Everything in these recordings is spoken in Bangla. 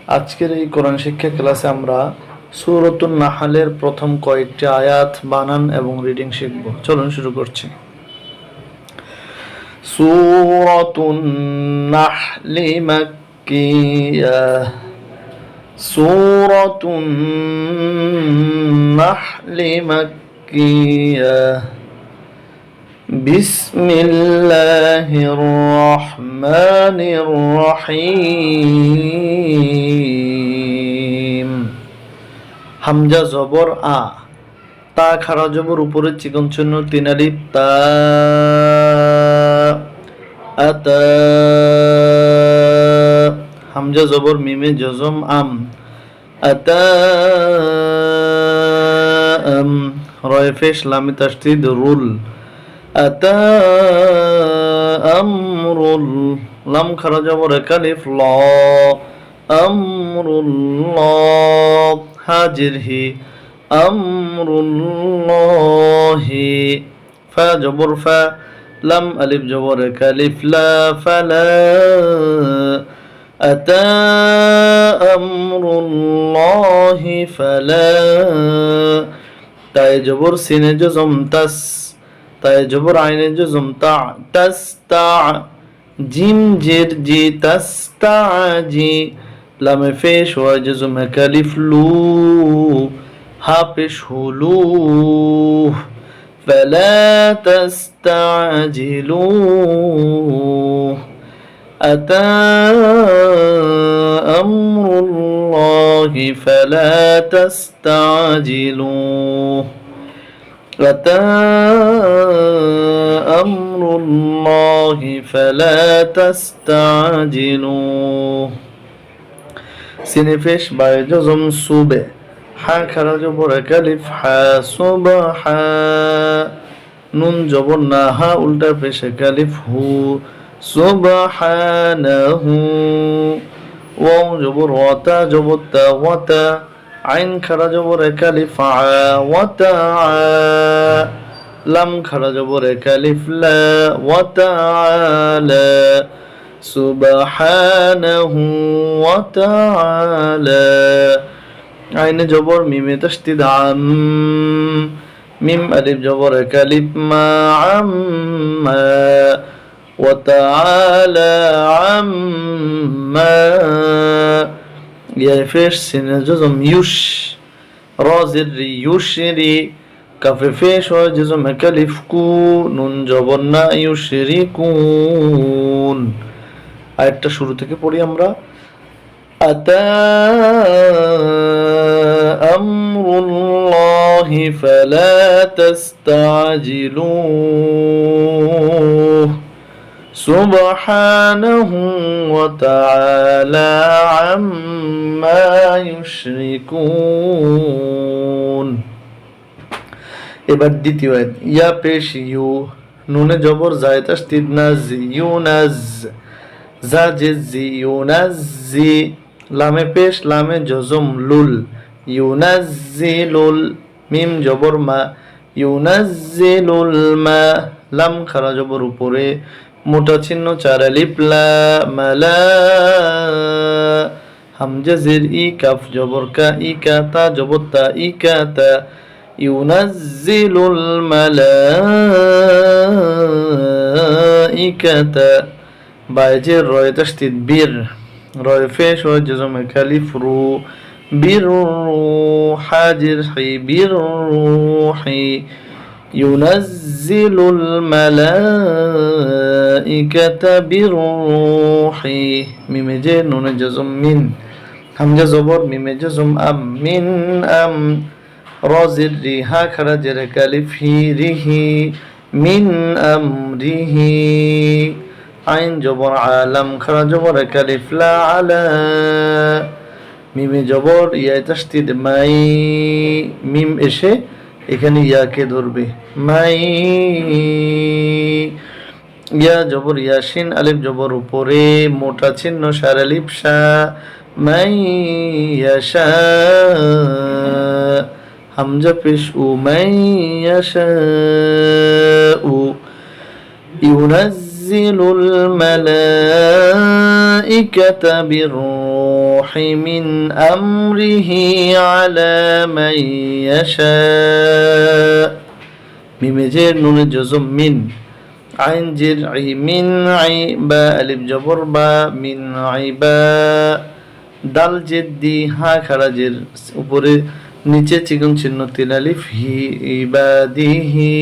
আজকের এই কোরআন শিক্ষা ক্লাসে আমরা সূরাতুন নাহলের প্রথম কয়েকটি আয়াত বানান এবং রিডিং শিখব। চলুন শুরু করছি। সূরাতুন নাহলি মাক্কিয়াহ। সূরাতুন নাহলি মাক্কিয়াহ। বিসমিল্লাহির রহমানির রহিম। হামজা জবর আ, তা খারা জবর উপরে চিকন চিহ্ন তিন আলিফ তা, আতা। হামজা জবর মিমে জজম আম, আতা আম। রয়ে ফেশ লামে তাসদীদ রুল, আতা আমরুল। লাম খারা জবর একালিফ ল, আমরুল্লাহ। হাজির হি, আমরুল্লাহি। ফা জবর ফা, লাম আলিফ জবর একালিফ লা, ফালা। আতা আমরুল্লাহি ফালা। তায়ে জবর সিনে জজম তাস, তায়ে জবর আইনে জজম তা, তাস তা। জিম জের জি, তাস তা জি। লামে ফেশ ওয়া জজম একালিফ লু, হা পেশ হুলু। ফালা তাস্তাজিলুহ। আতা আমরুল্লাহি ফালা তাস্তাজিলুহ। আতা আমরুল্লাহি ফালা তাস্তাজিলুহ। সিনে ফেশ বায়ে জজম সুবে, হা খারা জবর একালিফ হা, সুবহা। নুন জবর না, হা উল্টা পেশ একালিফ হু, সুবহানাহু। ওয়াও জবর ওয়াতা, জবর তা ওয়াতা। আইন খারা জবর একালিফ আ, ওয়াতা। লাম খারা জবর একালিফ লা, ওয়াতা। সুবহানাহু ওয়া তাআলা। আইনে জবর মিমে তাসদীদ আম, মিম আলিফ জবর একালিফ মা, আম্মা। ওয়া তাআলা আম্মা। ইয়া ফেশ সিনে জজম ইউশ, রা জির রি, ইউশরি। কাফে ফেশ ওয়া জজম একালিফ কু, নুন জবর না, ইউশরিকুন। আয়াতটা শুরু থেকে পড়ি আমরা। আতা আমরুল্লাহি ফালা তাস্তাজিলুহ। সুবহানাহু ওয়া তাআলা আম্মা ইউশরিকুন। এবার দ্বিতীয় আয়াত। ইয়া পেশ ইউ, নুনে জবর জায়ে তাসদীদ নাজ, ইউনাজ। জাজি ইউনাজি। লামে পেশ লামে জজম লুল, ইউনাজিলুল। মিম জবর মা, ইউনাজিলুল মা। লাম খারা জবর উপরে মোটা চিহ্ন চার আলিফ লা, মালা। হামজা জের ই, কাফ জবর কা, ইকা। তা জবর তা, ইকা তা। ইউনাজিলুল মালাইকাতা। বাইজের রয়ে তাসদীদ বীর, রয়ে ফেশ ওয়া জজম একালিফ রু, বিরু। হাজির হি, বিরুহি। ইউনাজ্জিলুল মালাইকাতা বিরুহি। মিমে জে নুনে জজম মিন, হামজা জবর মিমে জজম আম, মিন আম। রাজির রি, হা খারা জের একালিফ হি, রিহি। মিন আমরিহি। আইন জবর আলাম খারা জবর একালিফ লা, আলা। মিমে জবর ইয়া তাসদীদ মাই, মিম এসে এখানে ইয়াকে ধরবে, মাই। ইয়া জবর ইয়াসিন, আলিফ জবর উপরে মোটা চিহ্ন সার আলিফ শা, মাই ইয়াশা। হামজা পেশ উ, মাই ইয়াশা। ইউনাজ ينزل الملائكة بالروح من أمره على من يشاء মিমেজের নুনে জজম মিন আইন জের আই মিন আই বা আলিফ জবর বা মিন আইবা দাল জের দি হা খাড়া জের উপরে নিচে চিকন চিহ্ন তিন আলিফ হি ইবাদিহি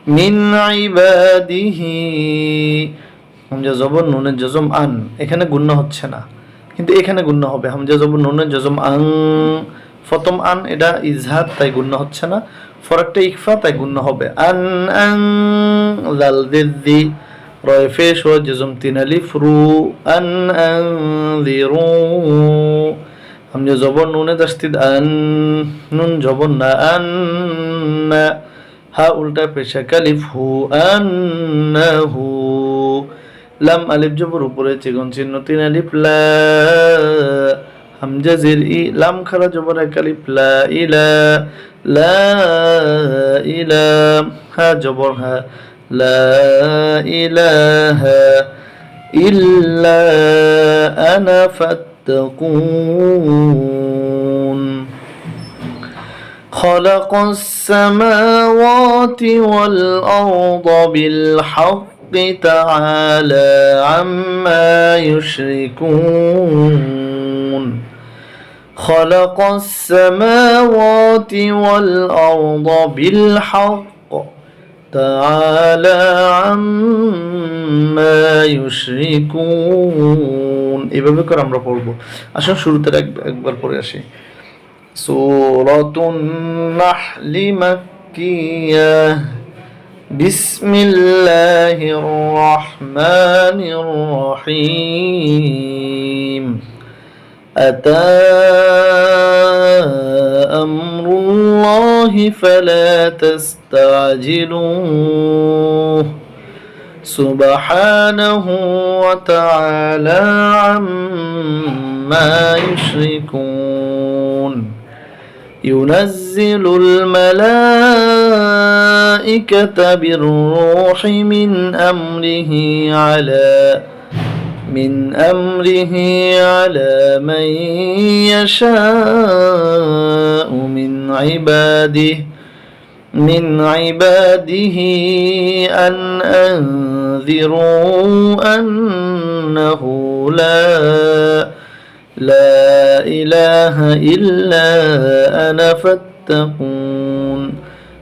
মিন ইবাদিহি হামজা জবর নুনে জজম আন এখানে গুণ্য হচ্ছে না কিন্তু এখানে গুণ্য হবে হামজা জবর নুনে জজম আং প্রথম আন এটা ইজহার তাই গুণ্য হচ্ছে না ফরকটা ইকফা তাই গুণ্য হবে আন আং লাল দিদি রয় ফেশ ও জজম তিন আলিফ রু আন আং লিরু হামজা জবর নুনে তাসদিদ আন নুন জবর না আন না হা উল্টা পেশা কালিফ হু আন্নাহু লাম আলিফ জবর উপরে চিকন চিহ্ন তিন আলিফ লা হামজা জের ই লাম খাড়া জবর এক আলিফ লা ইলা লা ইলা হা জবর হা লা ইলাহা ইল্লা আনা ফাত্তাকুন خلق السماوات والأرض بالحق تعالى عما يشركون خلق السماوات والأرض بالحق تعالى عما يشركون এভাবে করে আমরা পড়ব আসলে শুরুতে একবার পড়ে আসি سورة النحل مكية بسم الله الرحمن الرحيم أتى أمر الله فلا تستعجلوه سبحانه وتعالى عما يشركون ينزل الملائكة بالروح من أمره على من يشاء من عباده أن أنذروا أنه لا إله إلا أنا فاتقون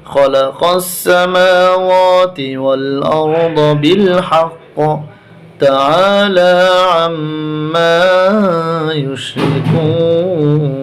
خلق السماوات والأرض بالحق تعالى عما يشركون